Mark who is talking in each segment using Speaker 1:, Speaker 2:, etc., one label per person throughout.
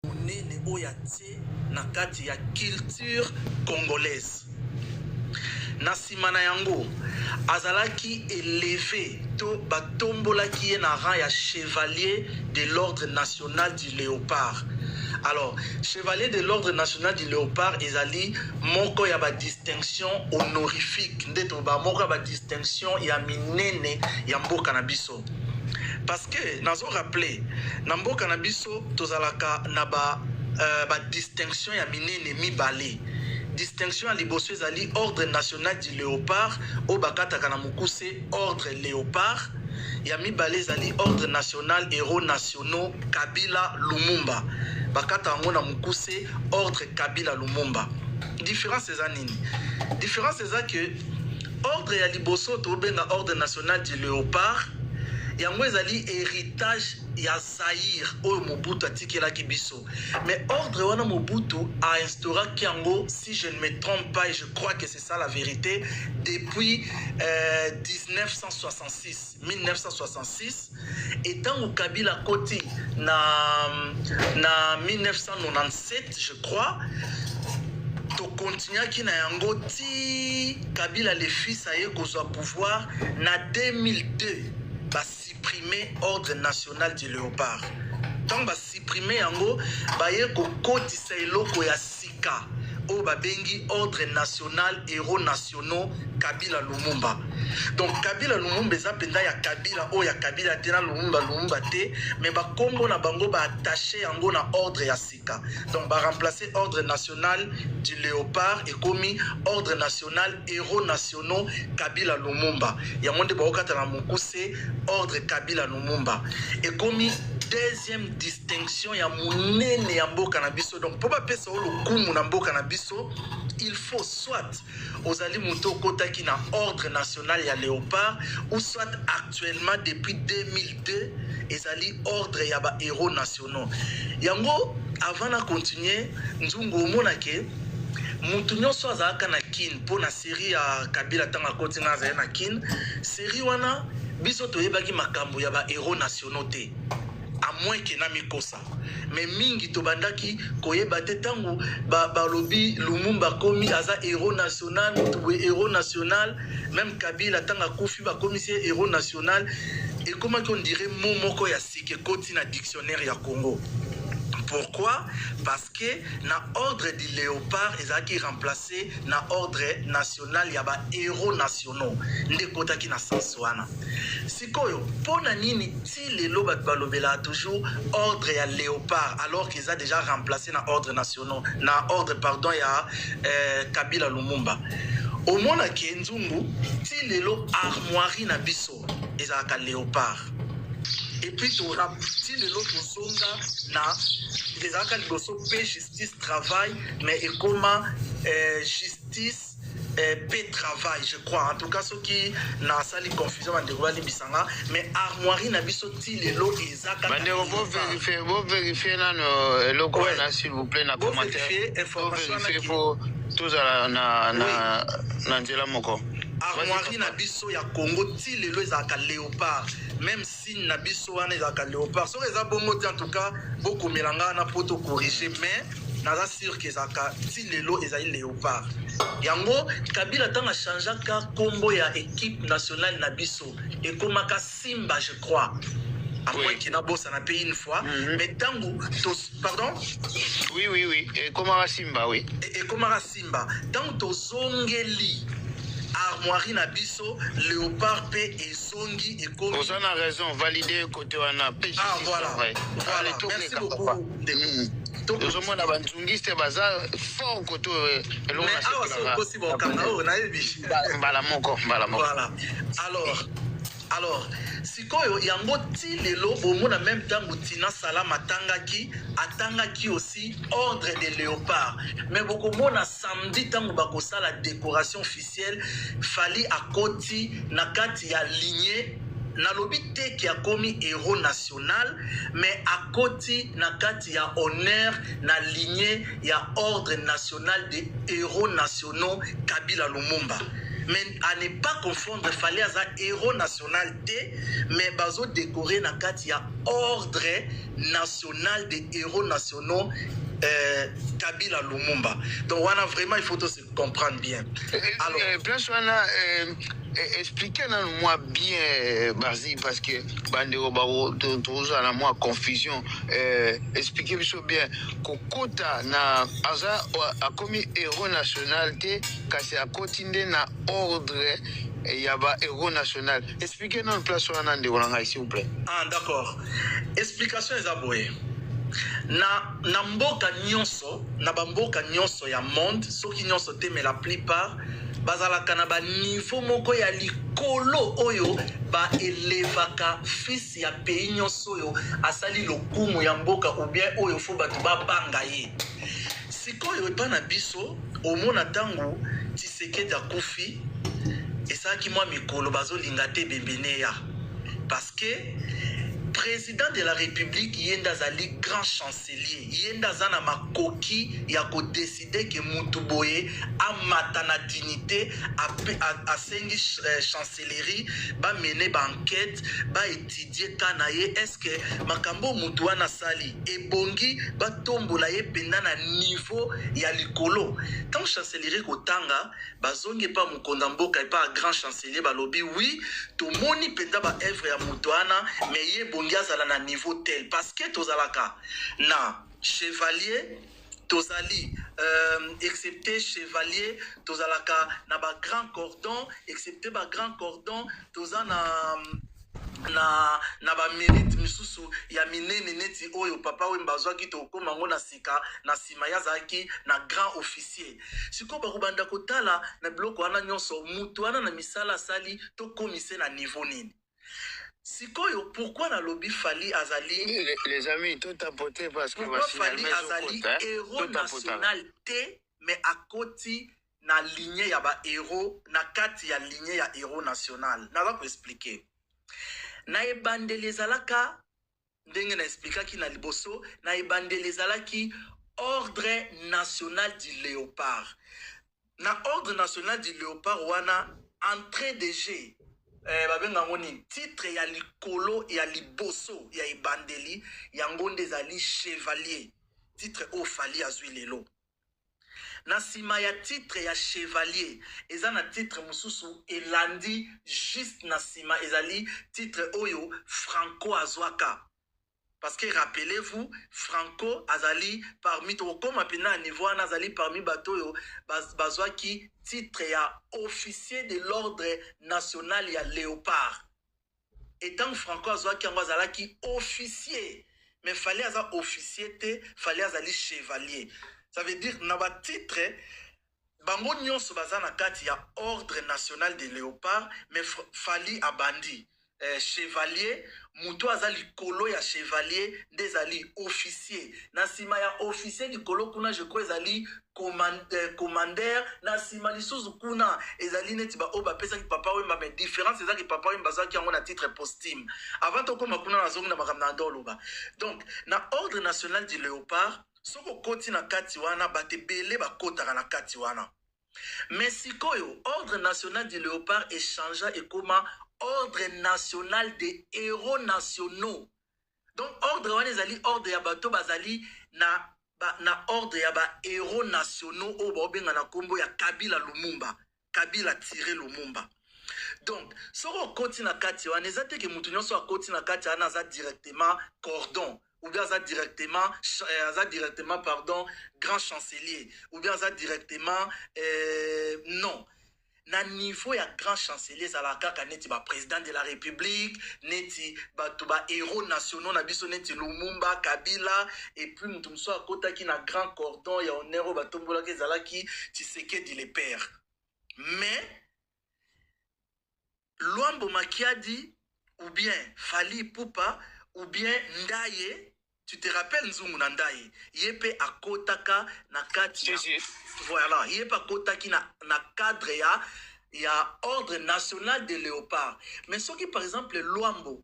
Speaker 1: monene oyatie na kati ya culture congolaise. Na simana yango azalaki élevé to batombolaki ye na rang ya chevalier de l'ordre national du léopard. Alors, chevalier de l'ordre national du léopard ezali moko ya ba distinction honorifique ndeto ba moko ya ba distinction ya minene ya mboka na biso. Parce que nazo rappeler na mboka na biso tozalaka na ba distinction ya minene mibale. Distinction à liboso ezali ordre national du léopard o bakataka na mukuse ordre léopard. Ya mibale ezali ordre national héros nationaux Kabila Lumumba. Bakata yango na mukuse ordre Kabila Lumumba. Différence eza nini? Différence eza que ordre ya liboso to benga ordre national du léopard yango ezali héritage ya Zaïre oyo Mobutu atikelaki biso. Mais ordre wana Mobutu a instauré yango, si je ne me trompe pas, et je crois que c'est ça la vérité, depuis 1966 et tant Kabila koti na 1997 je crois to continue ki na yango ti Kabila le fils aye kozwa pouvoir na 2002 ba supprimer ordre national du léopard. Tant ba supprimer yango ba ye ko kotisa eloko ya sika o ba bengi ordre national héros nationaux Kabila Lumumba. Donc Kabila Lumumba eza penda ya Kabila o ya Kabila tena Lumumba te, mais ba kombo na bango ba attaché yango na ordre ya sika. Donc ba remplacer ordre national du léopard et komi ordre national héros nationaux Kabila Lumumba. Yango nde ba okata na mukuse ordre Kabila Lumumba. Et komi deuxième distinction ya munene ya mboka na biso. Donc pour ba pesa o lokumu na mboka na biso, il faut soit ozali muto kota qui na ordre national ya léopard ou soit actuellement depuis 2002 ezali ordre ya ba héros nationaux. Yango avant na continuer nzungu omona ke mutu nyonso azalaka na kin po na série ya Kabila tanga koti nga azali na kin série wana biso toyebaki makambo ya ba héros nationaux te. À moins que na mikosa. Mais mingi to bandaki koyeba te tango balobi Lumumba komi aza héros national, héros national, même Kabila tanga kofi ba commissaire héros national et comment qu'on dirait momoko ya sike koti na dictionnaire ya Congo. Pourquoi? Parce que na ordre du léopard ezaki remplacé na ordre national ya ba héros nationaux nde kota ki na sanswana. Sikoyo pona nini ti lelo bat balobela toujours ordre ya léopard alors qu'ils a déjà remplacé na ordre nationaux na ordre pardon ya Kabila Lumumba. Au mona ke nzungu ti lelo armoirie na biso ezaka léopard. Et puis tu auras si le lot zonga na les accords de paix, justice, travail, mais et comment justice, paix, travail, je crois. En tout cas, ceux qui n'a sali confusion en déroulé bisanga, mais armoirie n'a biso ti le lot et accords.
Speaker 2: Vous vérifiez là le logo s'il vous plaît na commentaire.
Speaker 1: Vérifier information
Speaker 2: pour tous à na nzela moko.
Speaker 1: Armoirie na biso ya Congo ti lelo ezaka léopard, même si na biso wana ezaka léopard so eza bongo en tout cas beaucoup melanga na poto corriger, mais naza sûr que ezaka ti lelo ezali léopard. Yango Kabila tanga changea ka kombo ya équipe nationale na biso et komaka Simba je crois. À moins qu'il n'a bossé, on a payé une fois. Mais tango, pardon?
Speaker 2: Oui. Et Komara Simba, oui.
Speaker 1: Et Komara Simba. Tant to zongeli. Armoirie na biso, léopard P et zongi et komi.
Speaker 2: Vous avez raison, validé côté wana.
Speaker 1: Ah voilà. Voilà. Merci beaucoup.
Speaker 2: Nous sommes dans un zungiste bazar fort côté.
Speaker 1: Mais ah c'est possible au Canada, on a eu. Voilà. Alors, sikoyo yango ti lelo omona même temps Tina Salama atangaki aussi ordre de léopard. Mais beaucoup mona samedi tango bakosa la décoration officielle fali akoti nakati ya lignée na lobité qui a commis héros national, mais akoti nakati ya honneur na lignée ya ordre national des héros nationaux Kabila Lumumba. mais à ne pas confondre fallait un héros national T mais bazo décoré na kati ya ordre national des héros nationaux Kabila Lumumba. Donc voilà, vraiment il faut se comprendre bien.
Speaker 2: Alors place wana expliquez-moi bien Bazi parce que bandeko baro toujours à la moi confusion expliquez-moi bien kokota na aza a commis héros national te kasi a continué na ordre et y a ba héros national. Expliquez-nous place wana ndeko nanga s'il vous plaît.
Speaker 1: Ah d'accord. Explication est abouée. Na mboka nyonso na bamboka nyonso ya monde soki nyonso te mais la plupart bazalaka na ba niveau moko ya likolo oyo ba elevaka fils ya pays nyonso oyo asali lokumu ya mboka ou bien oyo fo batu babanga ye sikoyo epa na biso omona ntango Tshisekedi akufi esalaki mwa mikolo bazolinga te bembene ya parce que président de la République yenda zali grand chancelier yenda zana makoki ya ko décider que mutuboye amata na dignité a sengi chancellerie ba mener ba enquête ba étudier kanaye est-ce que makambo mutu wana sali ebongi ba tombola ye penda na niveau ya likolo tant chancellerie ko tanga bazongi pa mukonda mboka pa grand chancelier balobi oui to moni penda ba œuvre ya mutu wana mais ye azala na niveau tel parce que tozalaka na chevalier tozali excepté chevalier tozalaka na ba grand cordon excepté ba grand cordon tozana na ba mérite misusu ya minene neti oyo papa we mbazwaki to koma ngo na sika na sima yazaki na grand officier siko ba kubanda kotala na biloko wana nyonso mutu wana na misala sali to komise na niveau nini. Sikoyo, pourquoi na lobby Fali Azali
Speaker 2: les amis, tout a poté parce que
Speaker 1: pourquoi Fali Azali héros national T mais à côté na lignée ya ba héros na kati ya lignée ya héros national. Na va expliquer. Na ebande les alaka ndenge na expliquer ki na liboso na ebande les alaki ordre national du léopard. Na ordre national du léopard wana entrée de jeu babenga ngoni titre ya likolo ya liboso ya ibandeli ya ngonde zali chevalier titre o Fali azwi lelo na sima ya titre ya chevalier eza na titre mususu elandi juste na sima ezali titre oyo Franco azwaka parce que rappelez-vous Franco azali parmi to comme pena niveau ana azali parmi batoyo bazwaki titre ya officier de l'ordre national ya léopard étant Franco azwaki yango azalaki officier mais fallait aza officier te fallait azali chevalier ça veut dire na ba titre bango nyonso baza na kati ya ordre national de léopard mais Fali abandi chevalier muto azali kolo ya chevalier ndezali officier na sima ya officier di kolo kuna je crois ezali commander na sima lisusu kuna ezali neti ba oba pesa ki papa we mais différence ezaki papa we bazaki yango na titre posthume avant to koma kuna na zongi na makamna ndoloba donc na ordre national du léopard soko koti na kati wana batebele bakotaka na kati wana mais sikoyo ordre national du léopard échangea et comment ordre national des héros nationaux. Donc ordre wana ezali ordre ya bato bazali na ordre ya ba héros nationaux o bobenga na kombo ya Kabila Lumumba, Kabila tiré Lumumba. Donc soko koti na kati wana ezate ke mutu nyonso akoti na kati wana aza directement cordon ou bien aza directement pardon grand chancelier ou bien aza directement non na niveau ya grand chancelier zalaka ka neti ba président de la république neti bato ba héros nationaux na biso neti Lumumba Kabila et puis mutu mso akota ki na grand cordon ya honneur batombola ke zalaki Tshisekedi le père mais Luambo Makiadi ou bien Fali Ipupa ou bien Ndaye. Tu te rappelles Nzungu na Ndaye yepe akotaka na kati voilà yepe akotaki na cadre ya ordre national de léopard mais ce qui par exemple Luambo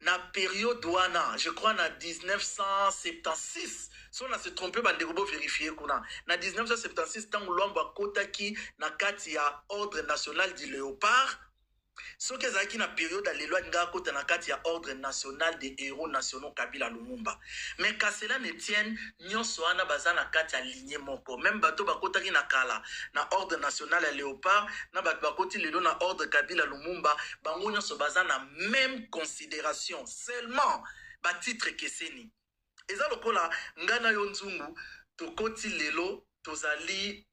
Speaker 1: na période wana, je crois na 1976, si on a se trompé, on a vérifier kuna. Na 1976, tant Luamba Kotaki na kati ya ordre national du léopard. Ce que ça qui na période à l'éloignement nga kota na kati ya ordre national des héros nationaux Kabila Lumumba. Mais qu'à cela ne tienne, nyonso wana baza na kati ya lignée moko. Même bato bakota ki na kala na ordre national ya léopard, na bato bakoti lelo na ordre Kabila Lumumba, bango nyonso baza na même considération. Seulement ba titre keseni. Eza lokola ngana yo nzungu tokoti lelo tozali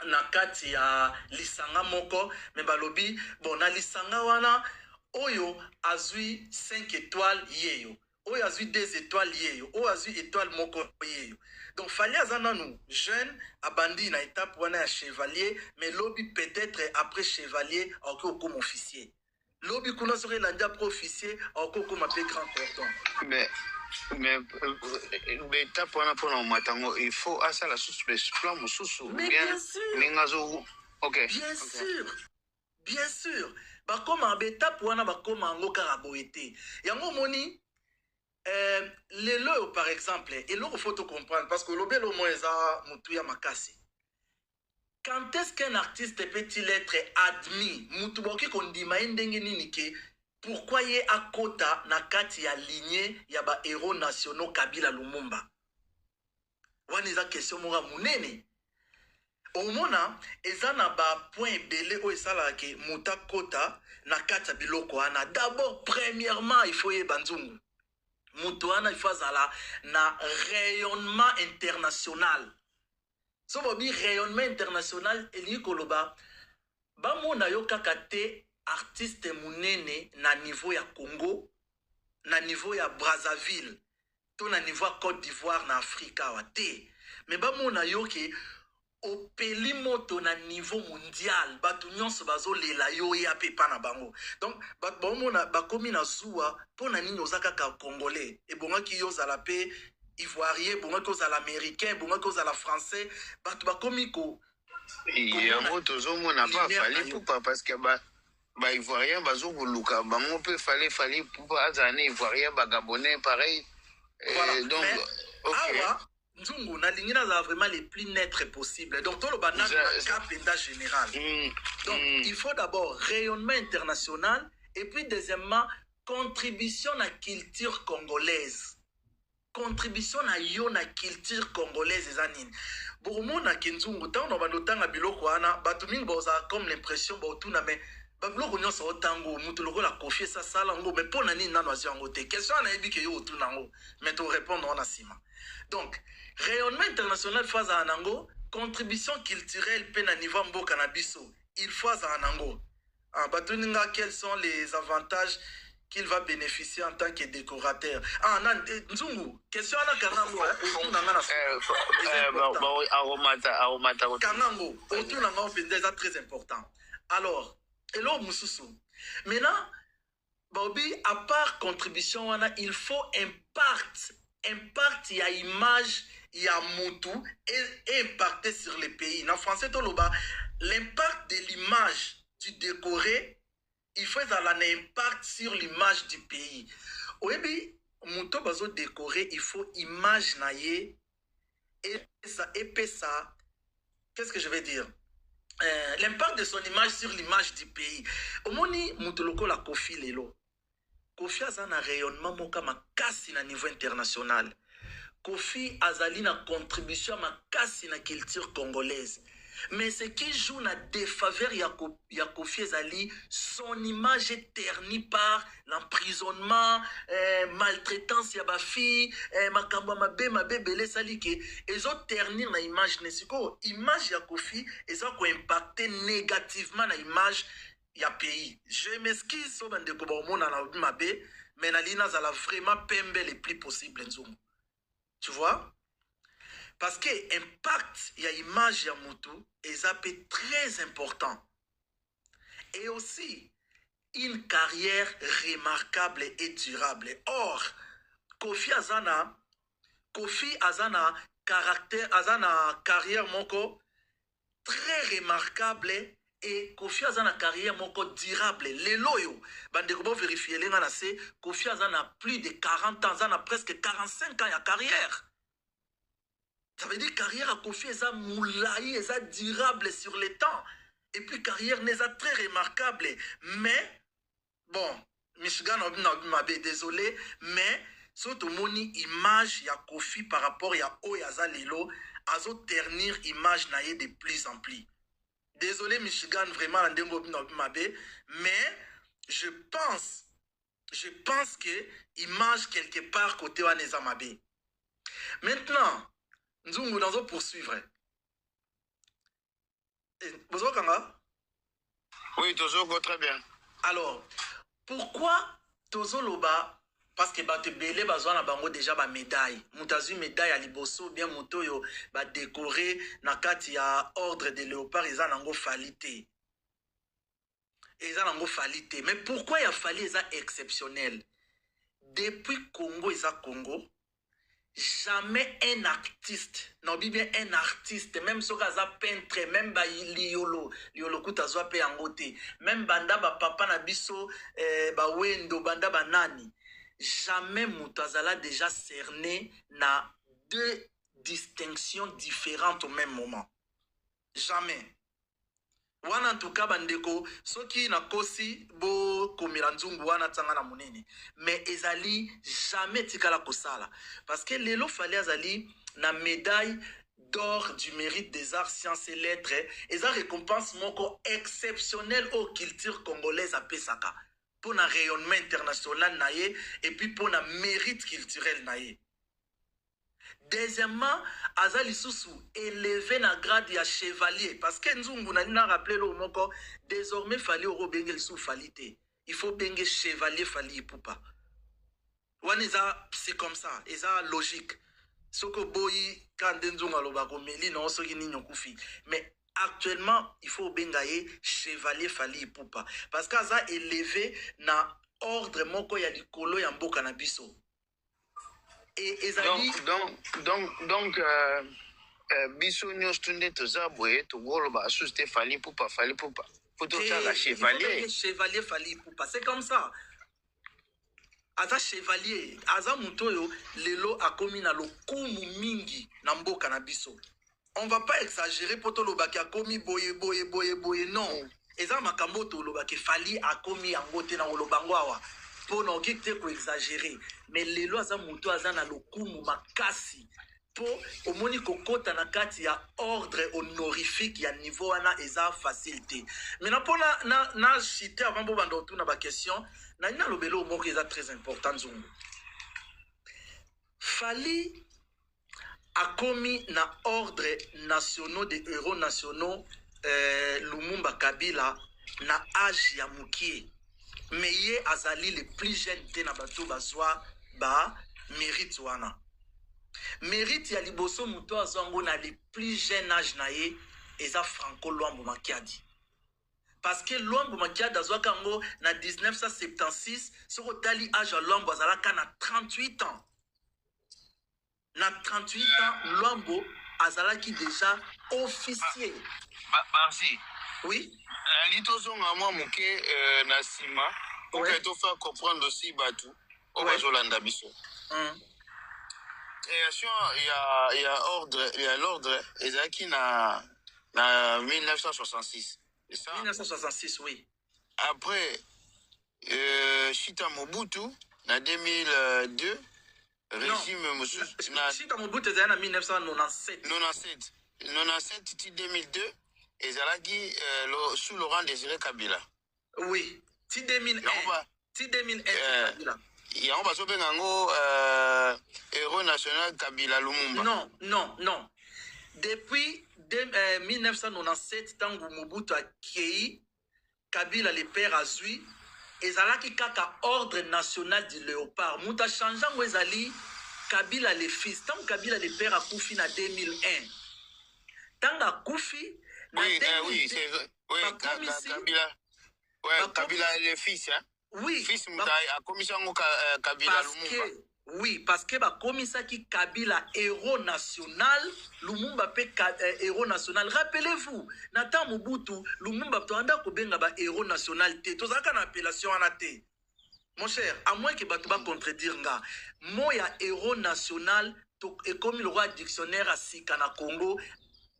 Speaker 1: na kati ya lisanga moko me balobi bon na lisanga wana oyo azui 5 étoiles yeyo oyo azui 2 étoiles yeyo oyo azui étoile moko yeyo donc fallait azana nous jeune abandi na étape wana ya chevalier mais lobi peut-être après chevalier encore comme officier lobi kuna sore landi après officier encore comme appelé grand cordon
Speaker 2: mais étape wana pona matango il faut asa la sous plan mususu
Speaker 1: bien sûr
Speaker 2: ningazo OK
Speaker 1: bien sûr bakoma étape wana bakoma ngo kaka boete yango moni lelo par exemple et l'autre faut te comprendre parce que lobelo moeza mutuya makasi. Quand est-ce qu'un artiste peut-il être admis mutuboki kondima ndenge nini ke pourquoi y a kota na kati ya lignée ya ba héros nationaux Kabila Lumumba wani za question mora munene omona eza na ba point belé o esala ke muta kota na kati ya biloko ana d'abord premièrement il faut y banzungu mutu ana il faut zala na rayonnement international so bobi rayonnement international eli koloba ba mona yo kaka te artiste munene na niveau ya Congo, na niveau ya Brazzaville, to na niveau ya Côte d'Ivoire na Afrika wate. Mais ba mona yo ke opeli moto na niveau mondial, batu nyonso bazo lela yo ya pepa na bango. Donc ba mona ba komi na zuwa po na nini ozaka ka congolais et bonga ki yo zala pe ivoirien, bonga ko zala américain, bonga ko zala français, batu ba komi ko
Speaker 2: yango tozomona pa fali poupa parce que ba ivoirien bazo koluka bango pe fallait poupa azane ivoirien ba gabonais pareil
Speaker 1: voilà.
Speaker 2: Donc
Speaker 1: mais,
Speaker 2: OK
Speaker 1: awa nzungu na lingina za vraiment les plus net possible donc tout le banane cap d'état général donc il faut d'abord rayonnement international et puis deuxièmement contribution à la culture congolaise contribution à yo na culture congolaise ezanine bomo na kenzungu tant on va notanga biloko ana batu mingi boza comme l'impression ba otuna mais babiloko nyonso otango mutu lokola Kofi sa sala ngo mais pona nini nano azia ngo te question ana yebi ke yo otuna ngo mais to répondre on a sima donc rayonnement international phase anango contribution culturelle pe na niveau mboka na biso il faut anango batu ninga quels sont les avantages qu'il va bénéficier en tant que décorateur. Nzungu, question à la Kanango, Kanango, autour de très important. Alors, et là, Moussoussou. Maintenant, Bobby, à part contribution, il faut impact, il y a image, il y a moutou, et impacter sur les pays. En français, l'impact de l'image du décoré, il faut un impact sur l'image du pays. Oui, muto bazo décoré, il faut image naie et ça, qu'est-ce que je vais dire? L'impact de son image sur l'image du pays. Au moni mutoloko la Kofi lelo. Kofi a un rayonnement moka makasi na niveau international. Kofi azali na contribution makasi na culture congolaise. Mais ce qui joue na défaveur ya Kofi ezali, son image est ternie par l'emprisonnement, maltraitance ya ba fille, makambo mabe belé sali ke ezo ternir na image nesiko image ya Kofi ezo ko impacter négativement na image ya pays. Je m'excuse so bande ko ba mona na mabe, mais na lina za la vraiment pembe le plus possible nzumu. Tu vois? Parce que l'impact, il y a l'image de Moutou, et ça peut être très important. Et aussi, une carrière remarquable et durable. Or, Kofi Azana, carrière moko, très remarquable et Kofi a une carrière moko durable. Les loyaux, bandeko bo vérifier les ngana c'est Kofi a plus de 40 ans, a presque 45 ans de carrière. Ça veut dire carrière à Kofi est moulaï, est durable sur le temps. Et puis carrière n'est pas très remarquable. Mais bon, Michigan m'abé désolé, mais surtout moni image ya Kofi par rapport à Oyaza Lelo, azo ternir image naie de plus en plus. Désolé Michigan vraiment mais je pense que image quelque part côté Waneza Mabé. Maintenant, nous allons poursuivre. Bonjour Kanga.
Speaker 2: Oui, toujours très bien.
Speaker 1: Alors, pourquoi Tozo Loba? Parce que te belé bazwa na bango déjà ba médaille. Mutazu médaille à liboso bien moto yo ba décoré na kati ya ordre de léopard eza nango falité. Eza nango falité. Mais pourquoi ya fali eza exceptionnel? Depuis Congo eza Congo, jamais un artiste, non bien un artiste, même si un peintre, même ba liolo kutazwa pe angote, même banda ba papa na biso ba wendo banda ba nani, jamais Moutazala déjà cerné na deux distinctions différentes au même moment. Jamais. Wana en tout cas bandeko soki na kosi bo komira nzungu wana tanga na munene mais ezali jamais tikala kosala parce que lelo fallait azali na médaille d'or du mérite des arts sciences et lettres et ça récompense moko exceptionnelle aux cultures congolaises à Pesaka pour un rayonnement international naie et puis pour un mérite culturel naie. Deuxièmement, Azali Soussou élevé na grade ya chevalier parce que Nzungu n'a rappelé le moko désormais fallait au bengel sous falité. Il faut bengue chevalier fali poupa. Waneza c'est comme ça, eza logique. Soko boyi quand Nzungu aloba ko meli non soki ni nyokufi. Mais actuellement, il faut bengaye chevalier fali poupa parce qu'aza élevé na ordre moko ya likolo ya mboka na biso.
Speaker 2: Donc, biso nyos tunde tozabwe tugoloba asuste fali poupa pour ça
Speaker 1: chevalier fali poupa c'est comme ça aza chevalier aza mutoyo lelo akomi na lokumu mingi na mboka na biso on va pas exagérer poto lobaki akomi boye non eza makambo to lobaki fali akomi angote na lobango awa pour non te ko exagérer mais lelo aza muto aza na lokumu makasi pour omoni kokota na kati ya ordre honorifique ya niveau wana eza facilité mais na pona na cité avant bo bando tout na ba question na ina lobelo moko eza très important zungu fali akomi na ordre nationaux des héros nationaux Lumumba Kabila na âge ya mukie mais ye azali le plus jeune te na bato bazwa ba mérite wana mérite ya liboso muto azango na le plus jeune âge na ye eza Franco Luambo Makiadi parce que Luambo Makiadi azwa kango na 1976 soko tali âge ya Luambo azalaka na 38 ans na 38 ans Luambo azalaki déjà officier
Speaker 2: Barzi.
Speaker 1: oui
Speaker 2: litozonga mwa moke na sima pour que to faire comprendre aussi batu au bazolanda biso création il y a ordre il y a l'ordre ezaki na 1966 c'est ça
Speaker 1: 1966 oui
Speaker 2: après Chita Mobutu na 2002 régime monsieur
Speaker 1: Chita Mobutu ezali na 1997
Speaker 2: 97 2002 ezalaki sous Laurent Désiré Kabila.
Speaker 1: Oui, ti 2001. Ti 2001 Kabila.
Speaker 2: Ya on va sauver ngo héros national Kabila Lumumba.
Speaker 1: Non. Depuis 1997 tangu Mobutu akei Kabila le père azui ezalaki kaka ordre national du léopard. Muta changeant ezali Kabila le fils. Tangu Kabila le père akufi na 2001. Tangu akufi
Speaker 2: oui, c'est vrai. Oui, Kabila. Ouais, Kabila le fils, hein.
Speaker 1: Oui.
Speaker 2: Fils Moutai a commission Kabila Lumumba.
Speaker 1: Oui, parce que bakomisaki Kabila héros national, Lumumba pe héros national. Rappelez-vous, Nathan Mobutu, Lumumba toanda kobenga ba héros national te. Tozaka na appellation anate. Mon cher, à moins que Batouba contredire nga, moi ya héros national et comme le roi dictionnaire à Sikana Congo,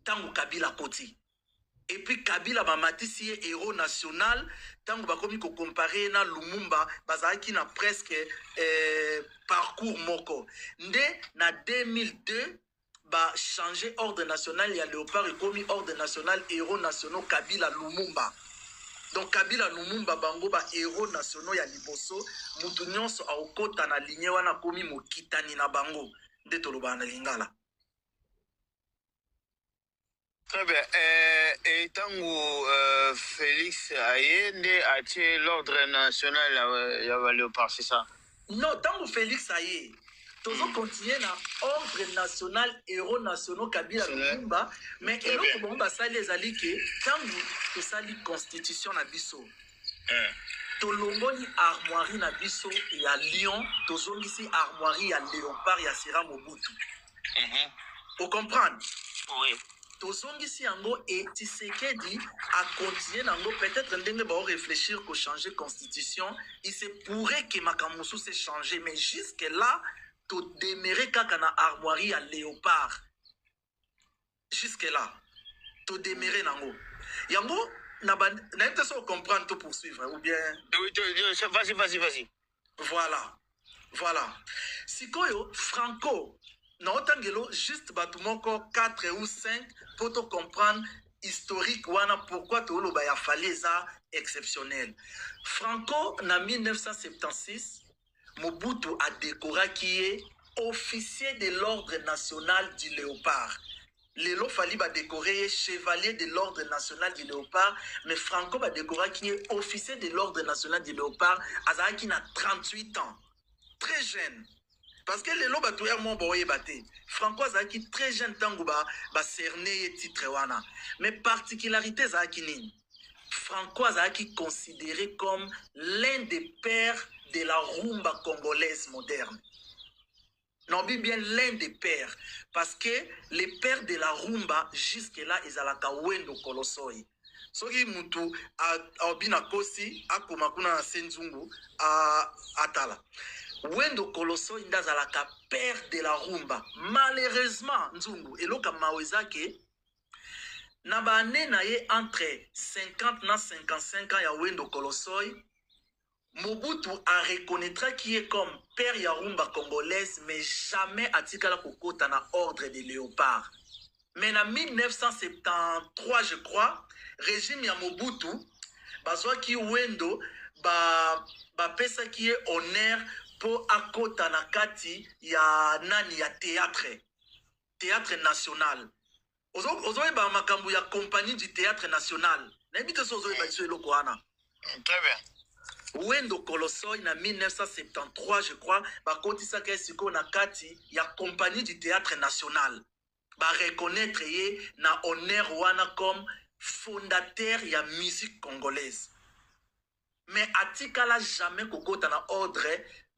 Speaker 1: tango Kabila koti. Et puis Kabila Bamatisi est héros national, tant que comme ko comparer na Lumumba, bazaki na presque parcours moko. Ndé na 2002 ba changer ordre national ya Léopard et commis ordre national héros nationaux Kabila Lumumba. Donc Kabila Lumumba bango ba héros nationaux ya liboso, mutu nyonso aokota na ligne wana komi mokitani na bango. Ndé toloba na lingala.
Speaker 2: Très bien. Et tango Félix Ayende a tué l'ordre national à Léopard, c'est ça?
Speaker 1: Non, tango Félix Ayende, toujours continuer na ordre national, héros nationaux Kabila Lumumba, mais héros Lumumba ça les alliés que tango que ça li constitution na biso. Tolongoni armoirie na biso ya Lyon, tozongisi armoirie ya Léopard ya Sera Mobutu. Vous comprenez?
Speaker 2: Oui.
Speaker 1: Tozongisi yango et Tshisekedi a continué nango peut-être ndenge ba réfléchir ko changer constitution, il se pourrait que makamusu se changer mais jusque là to demeurer kaka na armoirie à Léopard. Jusque là to demeurer nango. Yango na pas so comprendre to poursuivre ou bien
Speaker 2: oui, vas-y.
Speaker 1: Voilà. Sikoyo Franco na otangelo juste batumoko 4 ou 5 pour te comprendre historique wana pourquoi tolo ba ya faleza exceptionnel. Franco na 1976 Mobutu a décoré qui est officier de l'ordre national du Léopard. Lelo fali ba décoré chevalier de l'ordre national du Léopard, mais Franco ba décoré qui est officier de l'ordre national du Léopard azaki na 38 ans. Très jeune. Parce que les lois batouya mon boye baté. Franco Zaki très jeune tango ba cerné titre wana. Mais particularité Zaki ni. Franco Zaki considéré comme l'un des pères de la rumba congolaise moderne. Non bien l'un des pères parce que les pères de la rumba jusque là ils alaka wendo kolosoi. Soki mutu a obina kosi akoma kuna senzungu a atala. Wendo Koloso indazalaka père de la rumba. Malheureusement, Nzungu, eloka mawezake, nabane na ye entre 50 na 55 ans ya Wendo Kolosoi, Mobutu a reconnaîtra qui est comme père ya rumba congolaise, mais jamais atikala kokota na ordre de Léopard. Mais en 1973, je crois, régime ya Mobutu, bazwa ki Wendo, pesa qui est honneur pour akota na kati ya nani ya théâtre national. Ozoe ba makambu ya compagnie du théâtre national. Na ebite so ozoe ba iso eloko wana.
Speaker 2: Très bien.
Speaker 1: Wendo Kolosoi na 1973 je crois ba kotisa ka siko na kati ya compagnie du théâtre national. Ba reconnaître ye na honneur wana comme fondateur ya musique congolaise. Mais atikala jamais kokota na ordre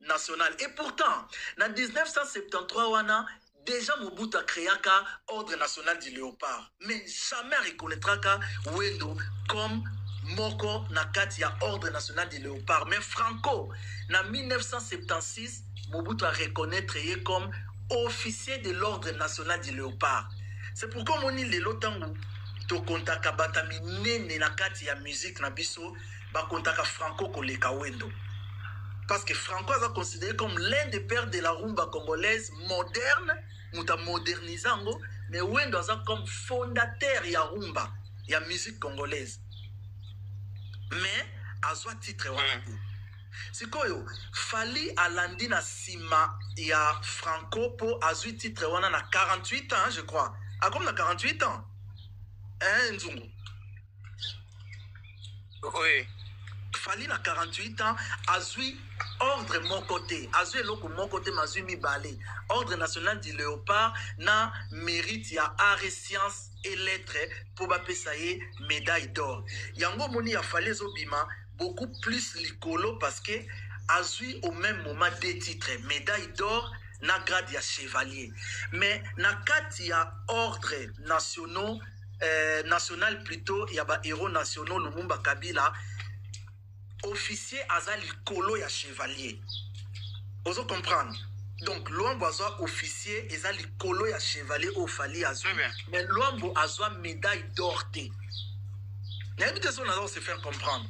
Speaker 1: national. Et pourtant, en 1973, wana, déjà Mobutu a créé un ordre national du Léopard. Mais jamais reconnaîtra Wendo comme Moko Nakati a ordre national du Léopard. Mais Franco, en 1976, Mobutu a reconnaître comme officier de l'ordre national du Léopard. C'est pourquoi mon île de l'OTAN to kontaka batamine nakati ya musique na biso ba kontaka Franco koleka Wendo. Parce que Franco est considéré comme l'un des pères de la rumba congolaise moderne, muta modernizango, mais Wendo est comme fondateur ya rumba, ya musique congolaise. Mais à ce titre c'est quoi yo? Fali alandi na sima ya Franco pour à ce titre wana na 48 ans, je crois. Ah comme na 48 ans. Hein, Nzungu?
Speaker 2: Oui.
Speaker 1: Fali na 48 ans, azui ordre mon côté, azui loko mon côté, mazui mi balé. Ordre national du Léopard na mérite ya art et sciences et lettres pour bapesaye médaille d'or. Yango moni ya fali zobima beaucoup plus likolo parce que azui au même moment deux titres, médaille d'or na grade ya chevalier. Mais na kati ya ordre national plutôt, ya ba héros nationaux Lumumba Kabila, officier aza likolo ya chevalier. Ozo comprendre? Donc Luambo azwa officier eza likolo ya chevalier au fali azwa. Mais Luambo azwa médaille d'or te. N'habite son azwa se faire comprendre.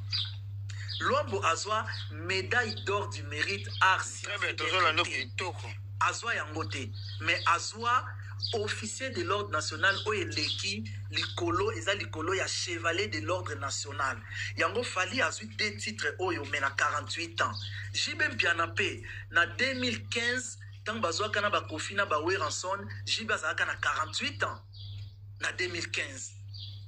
Speaker 1: Luambo azwa médaille d'or du mérite art.
Speaker 2: Très bien, toujours la note kitoko.
Speaker 1: Azwa yango te. Mais azwa officier de l'ordre national oyeleki likolo eza likolo ya chevalier de l'ordre national. Yango fali azwi deux titres oyo mais na 48 ans. Jibe mpiana pe na 2015 tant bazwaka na bakofi na baweranson Jibe azalaka na 48 ans na 2015.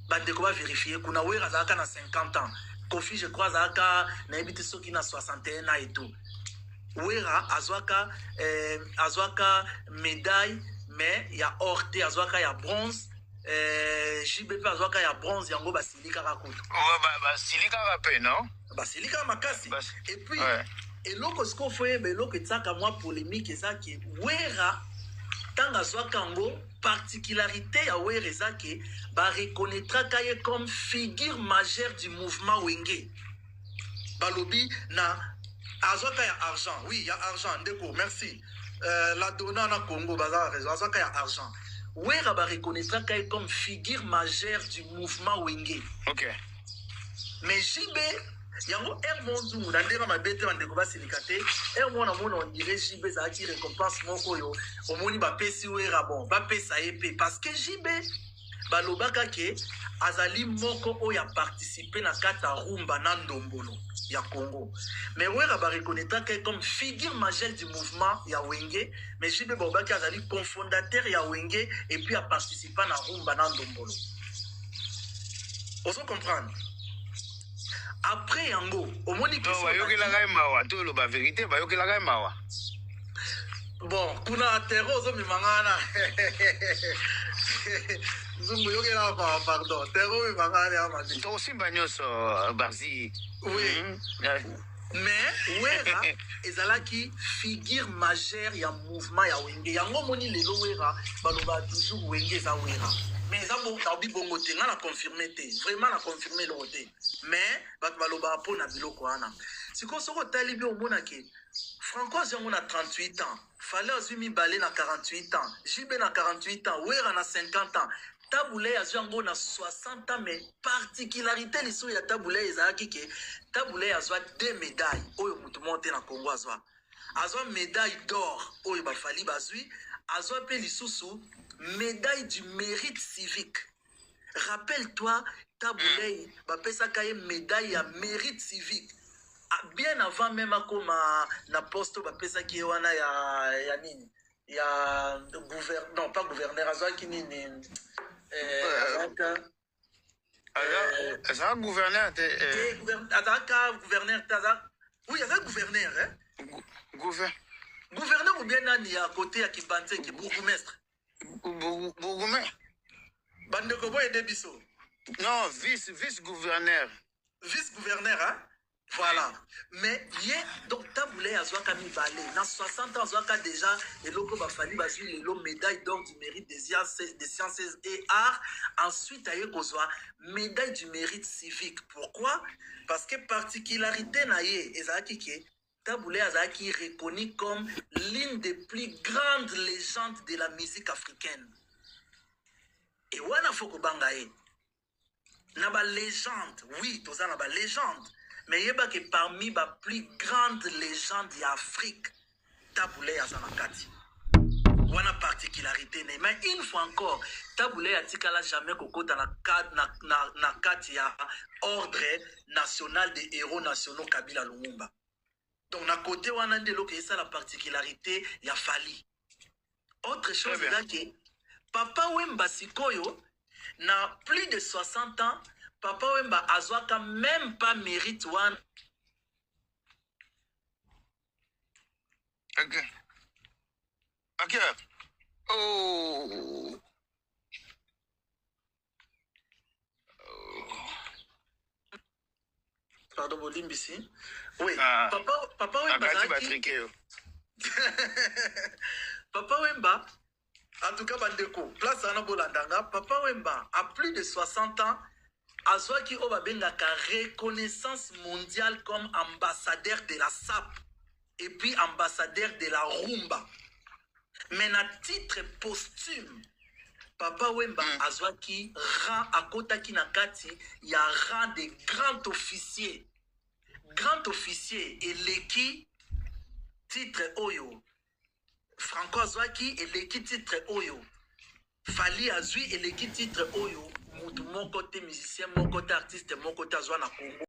Speaker 1: Bandeko ba vérifier kuna wera azalaka na 50 ans. Kofi je crois azalaka na ebiti soki na 61 ans et tout. Wera azwaka médaille mais il y a or te azwaka ya bronze. JBP azwaka ya bronze yango basilika rakutu.
Speaker 2: Basilika rape non?
Speaker 1: Basilika makasi. Et puis eloko siko foyeba eloko etsaka mwa polémique ezaki wera tanga azwaka yango particularité ya wera ezaki bareconnaîtraka ye comme figure majeure du mouvement Wenge. Balobi na azwaka ya argent. Oui, il y a argent ndeko, merci. La donna na Congo baza raison azwaka ya argent. Wera ba reconnaîtraka ye comme figure majeure du mouvement Wenge.
Speaker 2: OK.
Speaker 1: Mais JB yango Monzungu na ndema mabete bandeko basilikate mona mona on dirait JB za ki récompense moko yo omoni ba pesi wera bon ba pesa épée parce que JB balobaka ke azali moko oyo a participé na kata rumba na ndombolo ya Congo. Mais wera ba reconnaître comme figure majeure du mouvement ya Wenge, mais JB balobaka azali cofondateur ya Wenge et puis a participé na rumba na ndombolo. Oso comprendre? Après yango omoni
Speaker 2: ki bayokelaka mawa to lo ba vérité bayokelaka mawa.
Speaker 1: Bon kuna terro zo mimangana Zungu yokela pardon terro mimangana ya madi
Speaker 2: to simba nyoso Barzi.
Speaker 1: Oui. Mais wera ezalaki figure majeure ya mouvement ya Wenge yango moni lelo wera baloba toujours Wenge za wera. Mais ça bon na bibongo te na confirmer te vraiment na confirmer le côté mais bat baloba po na biloko wana siko soko talibi omona ke Francois yango na 38 ans fallait azumi balé na 48 ans JB na 48 ans wera na 50 ans Taboulé azwango na 60 ans mais particularité liso ya Taboulé ezaki ke Taboulé azwa deux médailles oyo mutu monte na Congo azwa médaille d'or oyo ba fali bazui azwa pe lisusu médaille du mérite civique. Rappelle-toi, Taboulé, bapesaka ye médaille ya mérite civique. Bien avant même comme na poste bapesaki ye wana ya nini? Ya gouverneur, non pas gouverneur, azaki nini?
Speaker 2: Azaka gouverneur
Speaker 1: azaka gouverneur taza. Oui, azaka gouverneur hein? Gouverneur ou bien nani à côté ya Kibanze ki bourgmestre?
Speaker 2: Bourgmestre.
Speaker 1: Bandeko boye debiso.
Speaker 2: Non, vice-gouverneur.
Speaker 1: Vice-gouverneur, hein? Voilà. Mais hier, donc Taboulé azwaka mi balé. Na 60 ans azwaka déjà et loko bafali bazui le médaille d'or du mérite des sciences et arts. Ensuite aye kozwa médaille du mérite civique. Pourquoi? Parce que particularité na ye ezaki ke Taboulé azaki reconnu comme l'une des plus grandes légendes de la musique africaine. Et wana foko bangaye. Naba légende, oui, toza naba légende. Mais yeba que parmi les plus grandes légendes d'Afrique, Taboulé azanakati. Wana particularité. Mais une fois encore, Taboulé atikala jamais kokota na kati ya ordre national des héros nationaux Kabila Lumumba. Donc, na côté wana ndelo que ça la particularité ya fali. Autre chose là que Papa Wemba Sikoyo na plus de 60 ans, Papa Wemba azwaka même pas mérite one.
Speaker 2: OK. Oh.
Speaker 1: Pardon. Pardon, Bolimbisi. Oui.
Speaker 2: Ah.
Speaker 1: Papa Wemba. Papa Wemba, en tout cas, Bandeko, place à Bolandanga, Papa Wemba a plus de 60 ans. Azwaki Obabengaka reconnaissance mondiale comme ambassadeur de la SAP et puis ambassadeur de la Rumba. Mais à titre posthume, Papa Wemba Azwaki rang à Kotaki Nakati, il y a rang de grand officier. Grand officier et l'équipe titre Oyo. Franco Azwaki et l'équipe titre Oyo. Fali Azui et l'équipe titre Oyo. Mon côté musicien, mon côté artiste, mon côté Azwa na Congo.